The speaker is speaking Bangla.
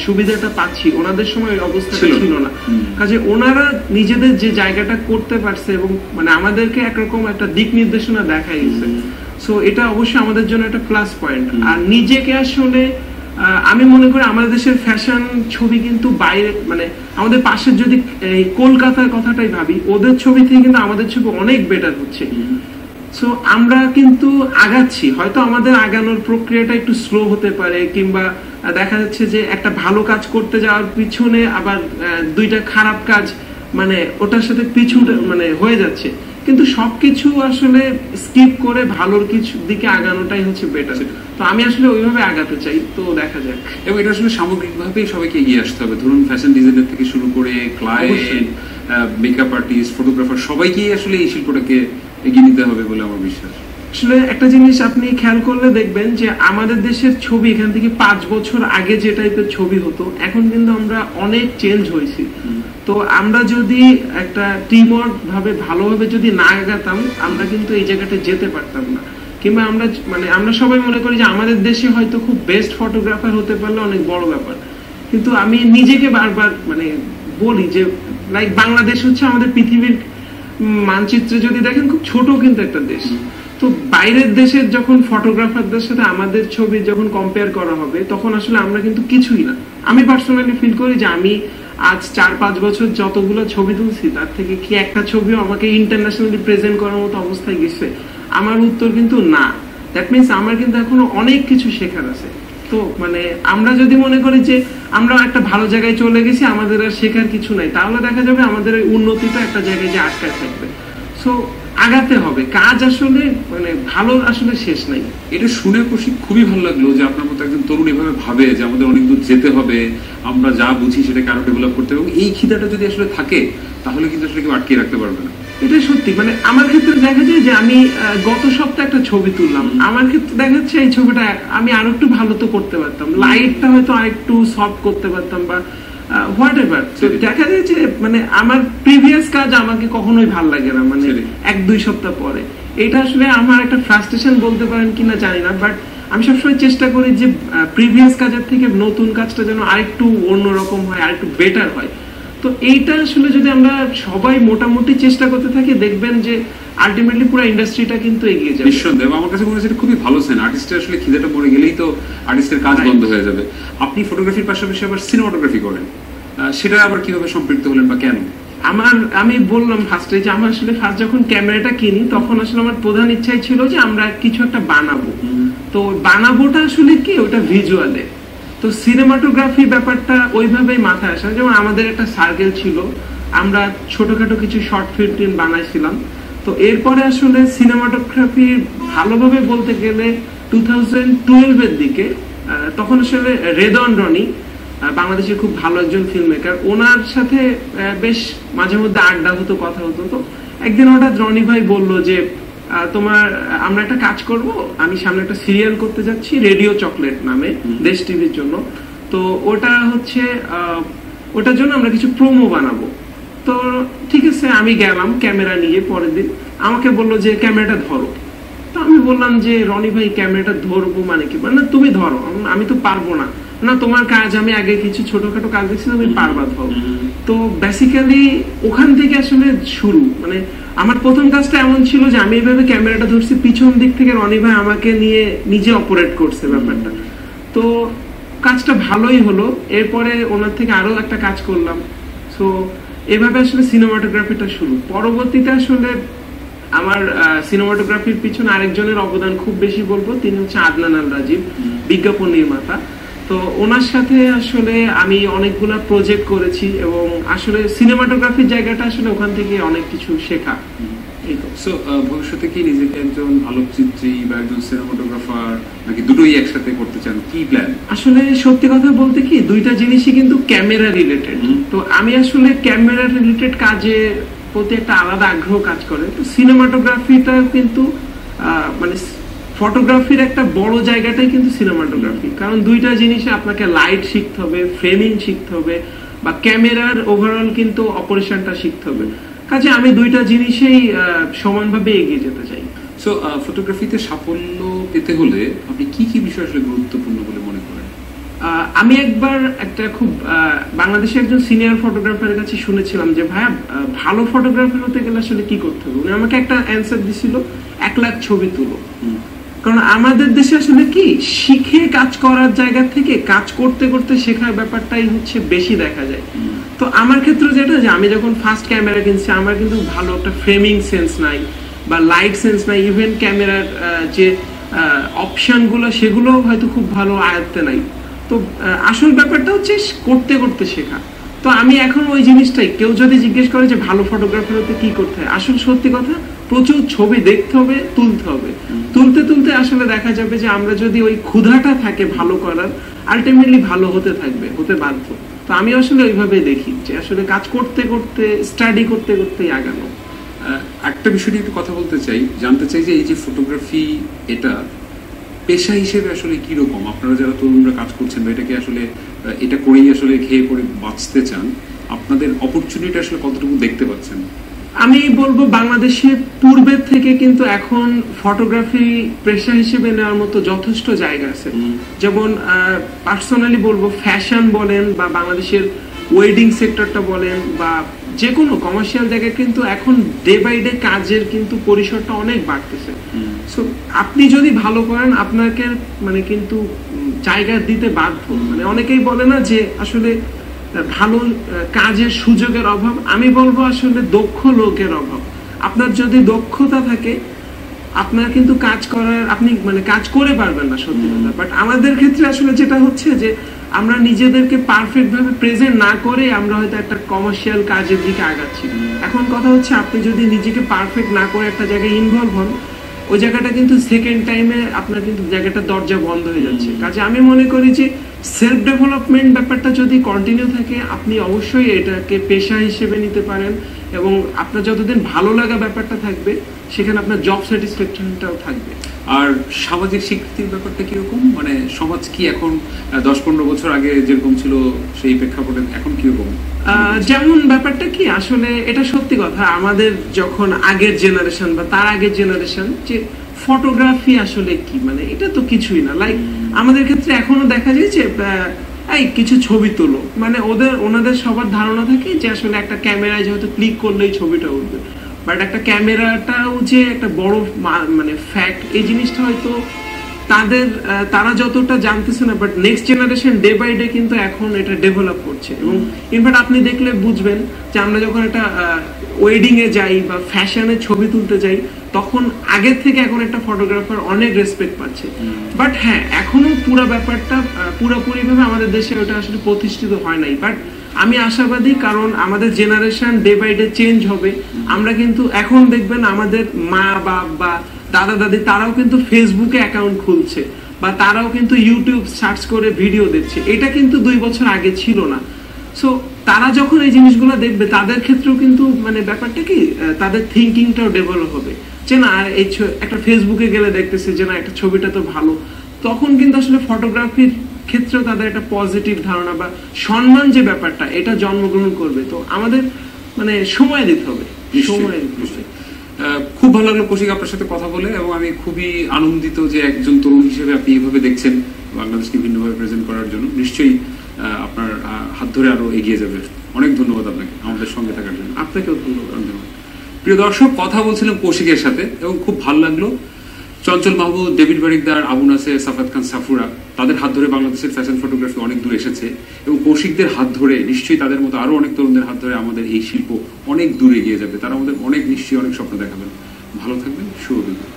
সুবিধাটা পাচ্ছি, ওনাদের সময় ওই অবস্থা ছিল না। কাজে ওনারা নিজেদের যে জায়গাটা করতে পারছে এবং মানে আমাদেরকে একরকম একটা দিক নির্দেশনা দেখাই গেছে। সো এটা অবশ্যই আমাদের জন্য একটা প্লাস পয়েন্ট। আর নিজেকে আসলে আমি মনে করি আমাদের দেশের ফ্যাশন ছবি কিন্তু বাইরে, মানে আমাদের পাশের যদি কলকাতার কথাটাই ভাবি, ওদের ছবি থেকে কিন্তু আমাদের ছবি অনেক বেটার হচ্ছে। সো আমরা কিন্তু আগাচ্ছি, হয়তো আমাদের আগানোর প্রক্রিয়াটা একটু স্লো হতে পারে, কিংবা দেখা যাচ্ছে যে একটা ভালো কাজ করতে যাওয়ার পিছনে আবার দুইটা খারাপ কাজ মানে ওটার সাথে পিছু মানে হয়ে যাচ্ছে, কিন্তু সবকিছু আসলে স্কিপ করে ভালোর কিছু দিকে আগানোটাই হচ্ছে বেটার। তো আমি আসলে ওইভাবে আগাতে চাই, তো দেখা যাক। এবং এটা আসলে সামগ্রিকভাবে সবাইকে এগিয়ে আসতে হবে। ধরুন ফ্যাশন ডিজাইনার থেকে শুরু করে ক্লায়েন্ট, মেকআপ আর্টিস্ট, ফটোগ্রাফার, সবাইকেই আসলে এই শিল্পটাকে এগিয়ে নিতে হবে বলে আমার বিশ্বাস। আসলে একটা জিনিস আপনি খেয়াল করলে দেখবেন যে আমাদের দেশের ছবি এখান থেকে 5 বছর আগে যে টাইপের ছবি হতো, এখন কিন্তু আমরা অনেক চেঞ্জ হয়েছি। তো আমরা যদি একটা টিম ওয়ার্ক ভাবে ভালোভাবে যদি না আগাতাম, আমরা কিন্তু এই জায়গাটা যেতে পারতাম না। কিংবা আমরা মানে আমরা সবাই মনে করি যে আমাদের দেশে হয়তো খুব বেস্ট ফটোগ্রাফার হতে পারলে অনেক বড় ব্যাপার, কিন্তু আমি নিজেকে বারবার মানে বলি যে লাইক বাংলাদেশ হচ্ছে আমাদের পৃথিবীর মানচিত্রে যদি দেখেন খুব ছোট কিন্তু একটা দেশ। তো বাইরের দেশের যখন ফটোগ্রাফারদের সাথে আমাদের ছবি যখন কম্পেয়ার করা হবে, তখন আসলে আমরা কিন্তু কিছুই না। আমি পার্সোনালি ফিল করি যে আমি আজ 4-5 বছর যতগুলো ছবি তুলছি, তার থেকে কি একটা ছবিও আমাকে ইন্টারন্যাশনালি প্রেজেন্ট করার মতো অবস্থায় গেছে? আমার উত্তর কিন্তু না। দ্যাট মিনস আমার কিন্তু এখনো অনেক কিছু শেখার আছে। তো মানে আমরা যদি মনে করি যে আমরা একটা ভালো জায়গায় চলে গেছি, আমাদের আর শেখার কিছু নাই, তাহলে দেখা যাবে আমাদের উন্নতিটা একটা জায়গায় যে আটকায় থাকবে। সো আগাতে হবে, কাজ আসলে মানে ভালো আসলে শেষ নাই। এটা শুনে খুবই ভালো লাগলো যে আপনার মতো একজন তরুণ এভাবে ভাবে যে আমাদের অনেক দূর যেতে হবে, আমরা যা বুঝি সেটাকে আরো ডেভেলপ করতে হবে, এবং এই খিদাটা যদি আসলে থাকে তাহলে কিন্তু আসলে কেউ আটকে রাখতে পারবে না। এটা সত্যি, মানে আমার ক্ষেত্রে দেখা যায় যে আমি গত সপ্তাহে একটা ছবি তুললাম, আমার ক্ষেত্রে দেখা যাচ্ছে এই ছবিটা আমি আরো একটু ভালো তো করতে পারতাম, লাইটটা হয়তো আরেকটু সফট করতে পারতাম বা হোয়াটএভার। দেখা যায় যে মানে আমার প্রিভিয়াস কাজ আমাকে কখনোই ভালো লাগে না, মানে 1-2 সপ্তাহ পরে। এটা আসলে আমার একটা ফ্রাস্ট্রেশন বলতে পারেন কিনা জানি না, বাট আমি সবসময় চেষ্টা করি যে প্রিভিয়াস কাজের থেকে নতুন কাজটা যেন আরেকটু অন্যরকম হয়, আরেকটু বেটার হয়। তো এইটা আসলে যদি আমরা সবাই মোটামুটি চেষ্টা করতে থাকি, দেখবেন যে আলটিমেটলি পুরো ইন্ডাস্ট্রিটা কিন্তু এগিয়ে যাবে। নিঃসন্দেহে আমার কাছে মনে হচ্ছে খুবই ভালো সেন। আর্টিস্টের আসলে খিদাটা মরে গেলেই তো আর্টিস্টের কাজ বন্ধ হয়ে যাবে। আপনি ফটোগ্রাফির পাশাপাশি আবার সিনেমাটোগ্রাফি করেন, সেটা আবার কিভাবে সম্পৃক্ত হলেন বা কেন? আমি বললাম ফার্স্টে যে আমার আসলে ফার্স্ট যখন ক্যামেরাটা কিনি, তখন আসলে আমার প্রধান ইচ্ছাই ছিল যে আমরা কিছু একটা বানাবো। তো বানাবোটা আসলে কি, ওটা ভিজুয়ালে। তো সিনেমাটোগ্রাফি ব্যাপারটা ওইভাবেই মাথায় আসে। যেমন আমাদের একটা সার্কেল ছিল, আমরা ছোটখাটো কিছু শর্ট ফিল্ম বানাইছিলাম। তো এরপরে আসলে সিনেমাটোগ্রাফি ভালোভাবে বলতে গেলে 2012 এর দিকে, তখন আসলে রেদওয়ান রনি বাংলাদেশের খুব ভালো একজন ফিল্ম মেকার, ওনার সাথে বেশ মাঝে মধ্যে আড্ডা হতো, কথা হতো। তো একদিন হঠাৎ রনি ভাই বলল যে আমরা একটা কাজ করব, আমি সামনে একটা সিরিয়াল করতে যাচ্ছি রেডিও চকলেট নামে, দেশ টিভির জন্য। তো ওটা হচ্ছে ওটার জন্য আমরা কিছু প্রোমো বানাবো। তো ঠিক আছে, আমি গেলাম ক্যামেরা নিয়ে। পরের দিন আমাকে বললো যে ক্যামেরাটা ধরো। তো আমি বললাম যে রনি ভাই ক্যামেরাটা ধরবো মানে কি? না তুমি ধরো, আমি তো পারবো না। না তোমার কাজ, আমি আগে কিছু ছোটখাটো কাজ দেখছি, তুমি পারবা ধরো। তো বেসিক্যালি ওখান থেকে আসলে শুরু। মানে আমার প্রথম কাজটা এমন ছিল যে আমি এইভাবে ক্যামেরাটা ধরছি, পিছন দিক থেকে রনি ভাই আমাকে নিয়ে নিজে অপারেট করছে ব্যাপারটা। তো কাজটা ভালোই হলো। এরপরে ওনার থেকে আরো একটা কাজ করলাম। সো এভাবে আসলে সিনেমাটোগ্রাফিটা শুরু। পরবর্তীতে আসলে আমার সিনেমাটোগ্রাফির পিছনে আরেকজনের অবদান খুব বেশি বলবো, তিনি হচ্ছে আদনান আল রাজীব, বিজ্ঞাপন নির্মাতা। তো ওনার সাথে আসলে আমি অনেকগুলা প্রজেক্ট করেছি, এবং আসলে সিনেমাটোগ্রাফির জায়গাটা আসলে ওখান থেকে অনেক কিছু শেখা। সো ভবিষ্যতে কি নিজেকে একজন আলোকচিত্রী বা একজন সিনেমাটোগ্রাফার নাকি দুটোই একসাথে করতে চান, কি প্ল্যান? আসলে সত্যি কথা বলতে কি, দুইটা জিনিসই কিন্তু ক্যামেরা রিলেটেড। তো আমি আসলে ক্যামেরা রিলেটেড কাজে প্রতি একটা আলাদা আগ্রহ কাজ করে। তো সিনেমাটোগ্রাফিটা কিন্তু মানে ফটোগ্রাফির একটা বড় জায়গাটাই কিন্তু সিনেমাটোগ্রাফি, কারণ দুইটা জিনিসে আপনাকে লাইট শিখতে হবে, ফ্রেমিং শিখতে হবে, বা ক্যামেরার ওভারঅল কিন্তু অপারেশনটা শিখতে হবে। কাজে আমি দুইটা জিনিসেই সমানভাবে এগিয়ে যেতে চাই। সো ফটোগ্রাফিতে সাফল্য পেতে হলে আপনি কি কি বিষয় আসলে গুরুত্বপূর্ণ বলে মনে করেন? আমি একবার একটা খুব বাংলাদেশের একজন সিনিয়র ফটোগ্রাফারের কাছে শুনেছিলাম যে ভাইয়া ভালো ফটোগ্রাফার হতে গেলে আসলে কি করতে হবে। উনি আমাকে একটা অ্যান্সার দিছিল 1 লাখ ছবি তুলো। কারণ আমাদের দেশে আসলে কি শিখে কাজ করার জায়গা থেকে কাজ করতে করতে শেখার ব্যাপারটাই হচ্ছে বেশি দেখা যায়। তো আমার ক্ষেত্রে যেটা যে আমি যখন ফার্স্ট ক্যামেরা কিনছি আমার কিন্তু ভালো একটা ফ্রেমিং সেন্স নাই বা লাইট সেন্স নাই, ইভেন ক্যামেরার যে অপশন গুলো সেগুলো হয়তো খুব ভালো আয়ত্তে নাই। তো আসল ব্যাপারটা হচ্ছে করতে করতে শেখা। তো আমি এখন ওই জিনিসটাই, কেউ যদি জিজ্ঞেস করে যে ভালো ফটোগ্রাফার হতে কি করতে হয়, আসল সত্যি কথা প্রচুর ছবি দেখতে হবে, তুলতে হবে। তুলতে তুলতে আসলে দেখা যাবে যে আমরা যদি ওই ক্ষুধাটা থাকে ভালো করার, আলটিমেটলি ভালো হতে থাকবে, হতে বাধ্য। তো আমি আসলে ওইভাবে দেখি যে আসলে কাজ করতে করতে, স্টাডি করতে করতেই আগানো। একটা বিষয় নিয়ে একটু কথা বলতে চাই, জানতে চাই যে এই যে ফটোগ্রাফি এটা পেশা হিসেবে আসলে কি রকম? আপনারা যারা তরুণরা কাজ করছেন বা এটাকে আসলে এটা করেই আসলে খেয়ে পড়ে বাঁচতে চান, আপনাদের অপরচুনিটি আসলে কতটুকু দেখতে পাচ্ছেন? আমি বলবো বাংলাদেশে পূর্বের থেকে কিন্তু এখন ফটোগ্রাফি পেশা হিসেবে নেওয়ার মতো যথেষ্ট জায়গা আছে। যেমন পার্সোনালি বলবো ফ্যাশন বলেন বা বাংলাদেশের ওয়েডিং সেক্টরটা বলেন বা যে কোনো কমার্শিয়াল জায়গায় কিন্তু এখন ডে বাই ডে কাজের কিন্তু পরিসরটা অনেক বাড়তেছে। সো আপনি যদি ভালো করেন আপনাকে মানে কিন্তু জায়গা দিতে বাধ্য। মানে অনেকেই বলে না যে আসলে ভালো কাজের সুযোগের অভাব, আমি বলবো আসলে দক্ষ লোকের অভাব। আপনার যদি দক্ষতা থাকে আপনার কিন্তু কাজ করার, আপনি মানে কাজ করে পারবেন না সত্যি কথা। বাট আমাদের ক্ষেত্রে আসলে যেটা হচ্ছে যে আমরা নিজেদেরকে পারফেক্ট ভাবে প্রেজেন্ট না করে আমরা হয়তো একটা কমার্শিয়াল কাজের দিকে আগাচ্ছি। এখন কথা হচ্ছে আপনি যদি নিজেকে পারফেক্ট না করে একটা জায়গায় ইনভলভ হন, ওই জায়গাটা কিন্তু সেকেন্ড টাইমে আপনার কিন্তু জায়গাটা দরজা বন্ধ হয়ে যাচ্ছে। কাজে আমি মনে করি যে সেলফ ডেভেলপমেন্ট ব্যাপারটা যদি কন্টিনিউ থাকে আপনি অবশ্যই এটাকে পেশা হিসেবে নিতে পারেন, এবং আপনার যতদিন ভালো লাগা ব্যাপারটা থাকবে সেখানে আপনার জব স্যাটিসফ্যাকশনটাও থাকবে। আর সামাজিক স্বীকৃতির ব্যাপারটা কিরকম? মানে সমাজ কি এখন 10-15 বছর আগে যেরকম ছিল সেই প্রেক্ষাপটে এখন কিরকম? যেমন ব্যাপারটা কি আসলে এটা সত্যি কথা, আমাদের যখন আগের জেনারেশন বা তার আগের জেনারেশন যে ফটোগ্রাফি আসলে কি, মানে এটা তো কিছুই না। লাইক আমাদের ক্ষেত্রে এখনো দেখা যায় যে এই কিছু ছবি তোলো, মানে ওনাদের সবার ধারণা থাকে যে আসলে একটা ক্যামেরায় যেহেতু ক্লিক করলেই ছবিটা উঠবে। বাট একটা ক্যামেরাটাও যে একটা বড় মানে ফ্যাক্ট, এই জিনিসটা হয়তো তারা যতটা জানতেছে না। But next generation day by day কিন্তু এখন এটা ডেভেলপ করছে। এবং ইনফ্যাক্ট আপনি দেখলে বুঝবেন যে আমরা যখন একটা ওয়েডিং এ যাই বা ফ্যাশনে ছবি তুলতে যাই তখন আগের থেকে এখন একটা ফটোগ্রাফার অনেক রেসপেক্ট পাচ্ছে। বাট হ্যাঁ, এখনো পুরো ব্যাপারটা পুরোপুরি ভাবে আমাদের দেশে ওটা আসলে প্রতিষ্ঠিত হয় নাই। বাট আমি আশাবাদী, কারণ আমাদের generation day by day change হবে। আমরা কিন্তু এখন দেখবেন আমাদের মা বাপ বা দাদা দাদি তারাও কিন্তু ফেসবুকে অ্যাকাউন্ট খুলছে বা তারাও কিন্তু ইউটিউব সার্চ করে ভিডিও দেখছে। এটা কিন্তু 2 বছর আগে ছিল না। সো তারা যখন এই জিনিসগুলো দেখবে তাদের ক্ষেত্রেও কিন্তু মানে ব্যাপারটা কি তাদের থিঙ্কিংটাও ডেভেলপ হবে যে না এই একটা ফেসবুকে গেলে দেখতেছে যে না একটা ছবিটা তো ভালো, তখন কিন্তু আসলে ফটোগ্রাফির ক্ষেত্রেও তাদের একটা পজিটিভ ধারণা বা সম্মান যে ব্যাপারটা এটা জন্মগ্রহণ করবে। তো আমাদের মানে সময় দিতে হবে, সময় দিতে হবে। খুব ভালো লাগলো কৌশিক আপনার সাথে কথা বলে, এবং আমি খুবই আনন্দিত যে একজন তরুণ হিসেবে আপনি এইভাবে দেখছেন বাংলাদেশকে ভিন্নভাবে প্রেজেন্ট করার জন্য। নিশ্চয়ই আপনার হাত ধরে আরো এগিয়ে যাবে। অনেক ধন্যবাদ আপনাকে আমাদের সঙ্গে থাকার জন্য। আপনাকেও ধন্যবাদ। প্রিয় দর্শক, কথা বলছিলাম কৌশিকের সাথে এবং খুব ভালো লাগলো। চঞ্চল মাহমুদ, ডেভিড বারিকদার, আবু নাসের, সাফাত খান সাফুরা, তাদের হাত ধরে বাংলাদেশের ফ্যাশন ফটোগ্রাফি অনেক দূর এসেছে এবং কৌশিকদের হাত ধরে নিশ্চয়ই তাদের মতো আরো অনেক তরুণদের হাত ধরে আমাদের এই শিল্প অনেক দূর এগিয়ে যাবে। তারা আমাদের অনেক নিশ্চয়ই অনেক স্বপ্ন দেখাবেন। ভালো থাকবেন, শুভ বিদায়।